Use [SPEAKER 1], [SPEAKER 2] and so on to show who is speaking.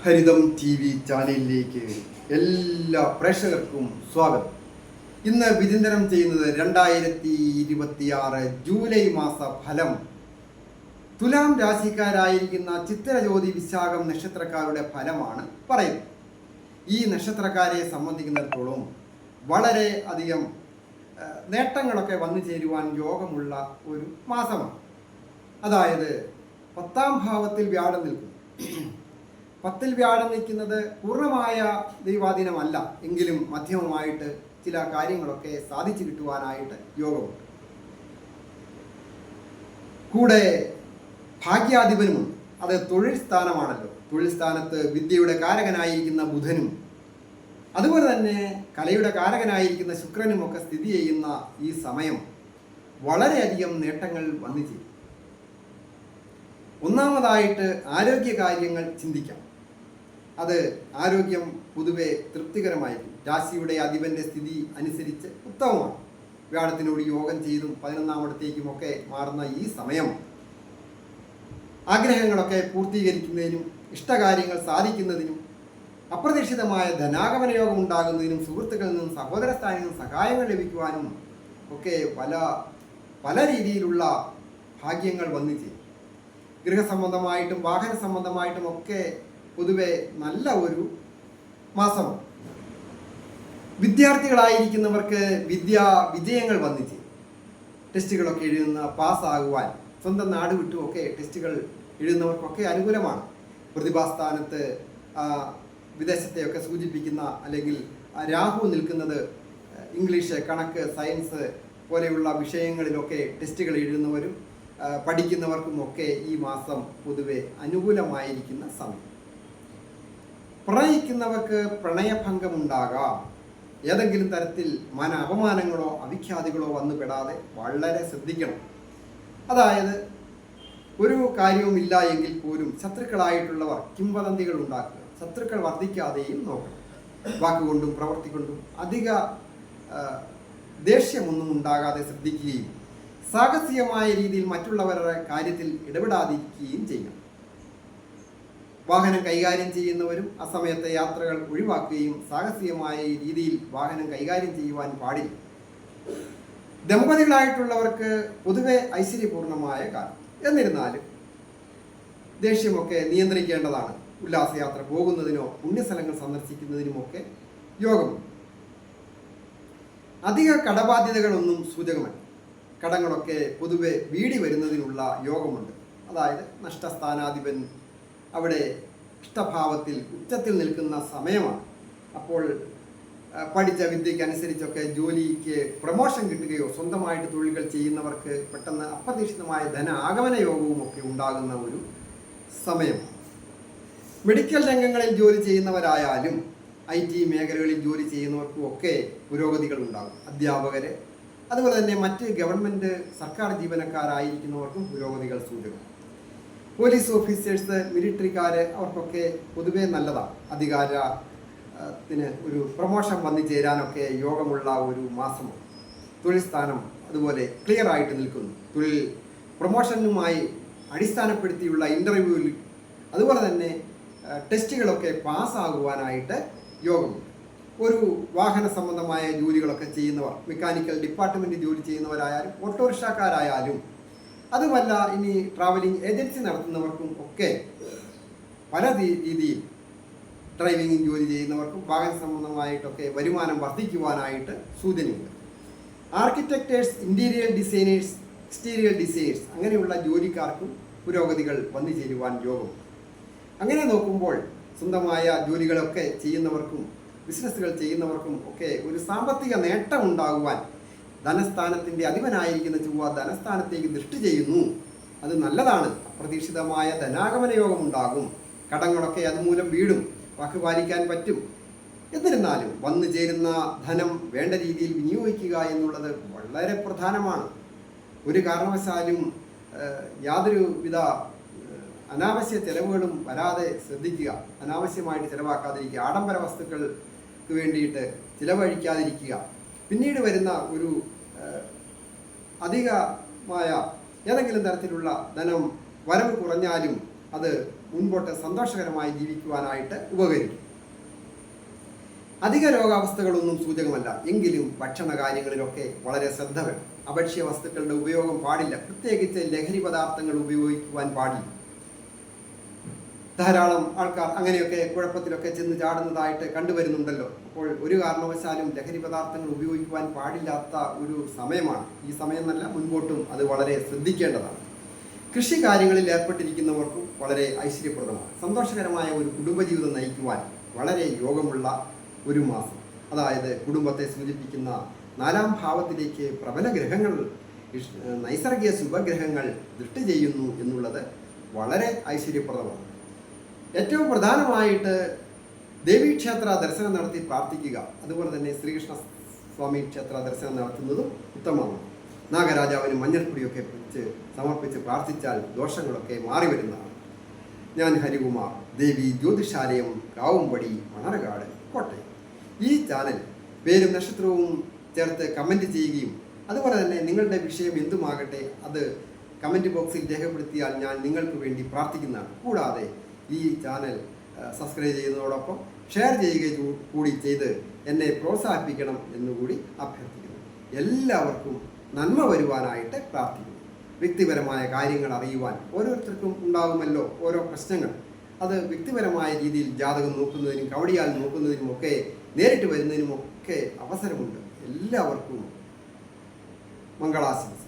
[SPEAKER 1] ഹരിതം TV ചാനലിലേക്ക് എല്ലാ പ്രേക്ഷകർക്കും സ്വാഗതം. ഇന്ന് വിചിന്തനം ചെയ്യുന്നത് 2026 ജൂലൈ മാസ ഫലം. തുലാം രാശിക്കാരായിരിക്കുന്ന ചിത്തിരജ്യോതി വിശാഖം നക്ഷത്രക്കാരുടെ ഫലമാണ് പറയുന്നത്. ഈ നക്ഷത്രക്കാരെ സംബന്ധിക്കുന്നിടത്തോളം വളരെ അധികം നേട്ടങ്ങളൊക്കെ വന്നു ചേരുവാൻ യോഗമുള്ള ഒരു മാസമാണ്. അതായത് 10ാം ഭാവത്തിൽ വ്യാഴം നിൽക്കുന്നു. 10ൽ വ്യാഴം നിൽക്കുന്നത് പൂർണ്ണമായ ദൈവാധീനമല്ല, എങ്കിലും മധ്യമമായിട്ട് ചില കാര്യങ്ങളൊക്കെ സാധിച്ചു കിട്ടുവാനായിട്ട് യോഗമുണ്ട്. കൂടെ ഭാഗ്യാധിപനുമുണ്ട്. അത് തൊഴിൽ സ്ഥാനമാണല്ലോ. തൊഴിൽ സ്ഥാനത്ത് വിദ്യയുടെ കാരകനായിരിക്കുന്ന ബുധനും അതുപോലെ തന്നെ കലയുടെ കാരകനായിരിക്കുന്ന ശുക്രനും ഒക്കെ സ്ഥിതി ചെയ്യുന്ന ഈ സമയം വളരെയധികം നേട്ടങ്ങൾ വന്നു ചെയ്യും. ഒന്നാമതായിട്ട് ആരോഗ്യകാര്യങ്ങൾ ചിന്തിക്കാം. അത് ആരോഗ്യം പൊതുവെ തൃപ്തികരമായിരിക്കും. രാശിയുടെ അധിപന്റെ സ്ഥിതി അനുസരിച്ച് ഉത്തമമാണ്. വ്യാഴത്തിനോട് യോഗം ചെയ്തും 11ാമിടത്തേക്കുമൊക്കെ മാറുന്ന ഈ സമയം ആഗ്രഹങ്ങളൊക്കെ പൂർത്തീകരിക്കുന്നതിനും ഇഷ്ടകാര്യങ്ങൾ സാധിക്കുന്നതിനും അപ്രതീക്ഷിതമായ ധനാഗമന യോഗം ഉണ്ടാകുന്നതിനും സുഹൃത്തുക്കളിൽ നിന്നും സഹോദരസ്ഥാനിൽ നിന്നും സഹായങ്ങൾ ലഭിക്കുവാനും ഒക്കെ പല രീതിയിലുള്ള ഭാഗ്യങ്ങൾ വന്നു ചെയ്യും. ഗൃഹസംബന്ധമായിട്ടും വാഹന സംബന്ധമായിട്ടും ഒക്കെ പൊതുവെ നല്ല ഒരു മാസമാണ്. വിദ്യാർത്ഥികളായിരിക്കുന്നവർക്ക് വിജയങ്ങൾ വന്നു ചെയ്യും. ടെസ്റ്റുകളൊക്കെ എഴുതുന്ന പാസ്സാകുവാൻ സ്വന്തം നാട് വിട്ടുമൊക്കെ ടെസ്റ്റുകൾ എഴുതുന്നവർക്കൊക്കെ അനുകൂലമാണ്. പ്രതിഭാസ്ഥാനത്ത് വിദേശത്തെയൊക്കെ സൂചിപ്പിക്കുന്ന അല്ലെങ്കിൽ രാഹു നിൽക്കുന്നത് ഇംഗ്ലീഷ്, കണക്ക്, സയൻസ് പോലെയുള്ള വിഷയങ്ങളിലൊക്കെ ടെസ്റ്റുകൾ എഴുതുന്നവരും പഠിക്കുന്നവർക്കുമൊക്കെ ഈ മാസം പൊതുവെ അനുകൂലമായിരിക്കുന്ന സമയം. പ്രണയിക്കുന്നവർക്ക് പ്രണയഭംഗമുണ്ടാകാം. ഏതെങ്കിലും തരത്തിൽ അപമാനങ്ങളോ അവിഖ്യാതികളോ വന്നു പെടാതെ വളരെ ശ്രദ്ധിക്കണം. അതായത് ഒരു കാര്യവും ഇല്ല എങ്കിൽ പോലും ശത്രുക്കളായിട്ടുള്ളവർ കിംവദന്തികൾ ഉണ്ടാക്കുക. ശത്രുക്കൾ വർദ്ധിക്കാതെയും നോക്കണം. വാക്കുകൊണ്ടും പ്രവൃത്തി കൊണ്ടും അധിക ദേഷ്യമൊന്നും ഉണ്ടാകാതെ ശ്രദ്ധിക്കുകയും സാഹസികമായ രീതിയിൽ മറ്റുള്ളവരുടെ കാര്യത്തിൽ ഇടപെടാതിരിക്കുകയും ചെയ്യണം. വാഹനം കൈകാര്യം ചെയ്യുന്നവരും അസമയത്തെ യാത്രകൾ ഒഴിവാക്കുകയും സാഹസികമായ രീതിയിൽ വാഹനം കൈകാര്യം ചെയ്യുവാൻ പാടില്ല. ദമ്പതികളായിട്ടുള്ളവർക്ക് പൊതുവെ ഐശ്വര്യപൂർണമായ കാലം. എന്നിരുന്നാലും ദേഷ്യമൊക്കെ നിയന്ത്രിക്കേണ്ടതാണ്. ഉല്ലാസയാത്ര പോകുന്നതിനോ പുണ്യസ്ഥലങ്ങൾ സന്ദർശിക്കുന്നതിനുമൊക്കെ യോഗമുണ്ട്. അധിക കടബാധ്യതകളൊന്നും സൂചകമല്ല. കടങ്ങളൊക്കെ പൊതുവെ വീടി വരുന്നതിനുള്ള യോഗമുണ്ട്. അതായത് നഷ്ടസ്ഥാനാധിപൻ അവിടെ ഇഷ്ടഭാവത്തിൽ ഉച്ചത്തിൽ നിൽക്കുന്ന സമയമാണ്. അപ്പോൾ പഠിച്ച വിദ്യയ്ക്കനുസരിച്ചൊക്കെ ജോലിക്ക് പ്രമോഷൻ കിട്ടുകയോ സ്വന്തമായിട്ട് തൊഴിലുകൾ ചെയ്യുന്നവർക്ക് പെട്ടെന്ന് അപ്രതീക്ഷിതമായ ആഗമന യോഗവും ഒക്കെ ഉണ്ടാകുന്ന ഒരു സമയം. മെഡിക്കൽ രംഗങ്ങളിൽ ജോലി ചെയ്യുന്നവരായാലും IT മേഖലകളിൽ ജോലി ചെയ്യുന്നവർക്കും ഒക്കെ പുരോഗതികൾ ഉണ്ടാകും. അധ്യാപകര് അതുപോലെ തന്നെ മറ്റ് ഗവൺമെൻറ് സർക്കാർ ജീവനക്കാരായിരിക്കുന്നവർക്കും പുരോഗതികൾ സൂചകം. പോലീസ് ഓഫീസേഴ്സ്, മിലിറ്ററിക്കാർ, അവർക്കൊക്കെ പൊതുവെ നല്ലതാണ്. അധികാരത്തിന് ഒരു പ്രൊമോഷൻ വന്നു ചേരാനൊക്കെ യോഗമുള്ള ഒരു മാസമാണ്. തൊഴിൽ സ്ഥാനം അതുപോലെ ക്ലിയർ ആയിട്ട് നിൽക്കുന്നു. തൊഴിൽ പ്രൊമോഷനുമായി അടിസ്ഥാനപ്പെടുത്തിയുള്ള ഇൻ്റർവ്യൂവിൽ അതുപോലെ തന്നെ ടെസ്റ്റുകളൊക്കെ പാസ്സാകുവാനായിട്ട് യോഗമുണ്ട്. ഒരു വാഹന സംബന്ധമായ ജോലികളൊക്കെ ചെയ്യുന്നവർ, മെക്കാനിക്കൽ ഡിപ്പാർട്ട്മെൻറ്റ് ജോലി ചെയ്യുന്നവരായാലും ഓട്ടോറിക്ഷക്കാരായാലും അതുമല്ല ഇനി ട്രാവലിംഗ് ഏജൻസി നടത്തുന്നവർക്കും ഒക്കെ പല രീതിയിൽ ഡ്രൈവിംഗ് ജോലി ചെയ്യുന്നവർക്കും വാഹന സംബന്ധമായിട്ടൊക്കെ വരുമാനം വർദ്ധിക്കുവാനായിട്ട് സൂചനയുണ്ട്. ആർക്കിടെക്റ്റേഴ്സ്, ഇൻറ്റീരിയർ ഡിസൈനേഴ്സ്, എക്സ്റ്റീരിയർ ഡിസൈനേഴ്സ് അങ്ങനെയുള്ള ജോലിക്കാർക്കും പുരോഗതികൾ വന്നു ചേരുവാൻ യോഗമുണ്ട്. അങ്ങനെ നോക്കുമ്പോൾ സ്വന്തമായ ജോലികളൊക്കെ ചെയ്യുന്നവർക്കും ബിസിനസ്സുകൾ ചെയ്യുന്നവർക്കും ഒക്കെ ഒരു സാമ്പത്തിക നേട്ടം ഉണ്ടാകുവാൻ ധനസ്ഥാനത്തിൻ്റെ അധിപനായിരിക്കുന്ന ചൊവ്വ ധനസ്ഥാനത്തേക്ക് ദൃഷ്ടി ചെയ്യുന്നു. അത് നല്ലതാണ്. അപ്രതീക്ഷിതമായ ധനാഗമന യോഗം ഉണ്ടാകും. കടങ്ങളൊക്കെ അതുമൂലം വീടും. വാക്ക് പാലിക്കാൻ പറ്റും. എന്നിരുന്നാലും വന്നു ചേരുന്ന ധനം വേണ്ട രീതിയിൽ വിനിയോഗിക്കുക എന്നുള്ളത് വളരെ പ്രധാനമാണ്. ഒരു കാരണവശാലും യാതൊരുവിധ അനാവശ്യ ചിലവുകളും വരാതെ ശ്രദ്ധിക്കുക. അനാവശ്യമായിട്ട് ചിലവാക്കാതിരിക്കുക. ആഡംബര വസ്തുക്കൾക്ക് വേണ്ടിയിട്ട് ചിലവഴിക്കാതിരിക്കുക. പിന്നീട് വരുന്ന ഒരു അധികമായ ഏതെങ്കിലും തരത്തിലുള്ള ധനം വരവ് കുറഞ്ഞാലും അത് മുൻപോട്ട് സന്തോഷകരമായി ജീവിക്കുവാനായിട്ട് ഉപകരിക്കും. അധിക രോഗാവസ്ഥകളൊന്നും സൂചകമല്ല, എങ്കിലും ഭക്ഷണ കാര്യങ്ങളിലൊക്കെ വളരെ ശ്രദ്ധ വേണം. അഭക്ഷ്യ വസ്തുക്കളുടെ ഉപയോഗം പാടില്ല, പ്രത്യേകിച്ച് ലഹരി പദാർത്ഥങ്ങൾ ഉപയോഗിക്കുവാൻ പാടില്ല. ധാരാളം ആൾക്കാർ അങ്ങനെയൊക്കെ കുഴപ്പത്തിലൊക്കെ ചെന്ന് ചാടുന്നതായിട്ട് കണ്ടുവരുന്നുണ്ടല്ലോ. അപ്പോൾ ഒരു കാരണവശാലും ലഹരി പദാർത്ഥങ്ങൾ ഉപയോഗിക്കുവാൻ പാടില്ലാത്ത ഒരു സമയമാണ് ഈ സമയം എന്നല്ല, മുൻപോട്ടും അത് വളരെ ശ്രദ്ധിക്കേണ്ടതാണ്. കൃഷി കാര്യങ്ങളിൽ ഏർപ്പെട്ടിരിക്കുന്നവർക്കും വളരെ ഐശ്വര്യപ്രദമാണ്. സന്തോഷകരമായ ഒരു കുടുംബജീവിതം നയിക്കുവാൻ വളരെ യോഗമുള്ള ഒരു മാസം. അതായത് കുടുംബത്തെ സൂചിപ്പിക്കുന്ന 4-ാം ഭാവത്തിലേക്ക് പ്രബല ഗ്രഹങ്ങൾ, നൈസർഗിക ശുഭഗ്രഹങ്ങൾ ദൃഷ്ടി ചെയ്യുന്നു എന്നുള്ളത് വളരെ ഐശ്വര്യപ്രദമാണ്. ഏറ്റവും പ്രധാനമായിട്ട് ദേവീക്ഷേത്ര ദർശനം നടത്തി പ്രാർത്ഥിക്കുക. അതുപോലെ തന്നെ ശ്രീകൃഷ്ണ സ്വാമി ക്ഷേത്ര ദർശനം നടത്തുന്നതും ഉത്തമമാണ്. നാഗരാജാവിന് മഞ്ഞൾപ്പൊടിയൊക്കെ സമർപ്പിച്ച് പ്രാർത്ഥിച്ചാൽ ദോഷങ്ങളൊക്കെ മാറി വരുന്നതാണ്. ഞാൻ ഹരികുമാർ, ദേവി ജ്യോതിഷാലയം, കാവുംപടി, മണർകാട്, കോട്ടയം. ഈ ചാനൽ പേരും നക്ഷത്രവും ചേർത്ത് കമൻറ്റ് ചെയ്യുകയും അതുപോലെ തന്നെ നിങ്ങളുടെ വിഷയം എന്തുമാകട്ടെ അത് കമൻറ്റ് ബോക്സിൽ രേഖപ്പെടുത്തിയാൽ ഞാൻ നിങ്ങൾക്ക് വേണ്ടി പ്രാർത്ഥിക്കുന്നതാണ്. കൂടാതെ ഈ ചാനൽ സബ്സ്ക്രൈബ് ചെയ്യുന്നതോടൊപ്പം ഷെയർ ചെയ്യുക കൂടി ചെയ്ത് എന്നെ പ്രോത്സാഹിപ്പിക്കണം എന്നുകൂടി അഭ്യർത്ഥിക്കുന്നു. എല്ലാവർക്കും നന്മ വരുവാനായിട്ട് പ്രാർത്ഥിക്കുന്നു. വ്യക്തിപരമായ കാര്യങ്ങൾ അറിയുവാൻ ഓരോരുത്തർക്കും ഉണ്ടാകുമല്ലോ ഓരോ പ്രശ്നങ്ങൾ. അത് വ്യക്തിപരമായ രീതിയിൽ ജാതകം നോക്കുന്നതിനും കവടിയാൽ നോക്കുന്നതിനുമൊക്കെ നേരിട്ട് വരുന്നതിനുമൊക്കെ അവസരമുണ്ട്. എല്ലാവർക്കും മംഗളാശംസ.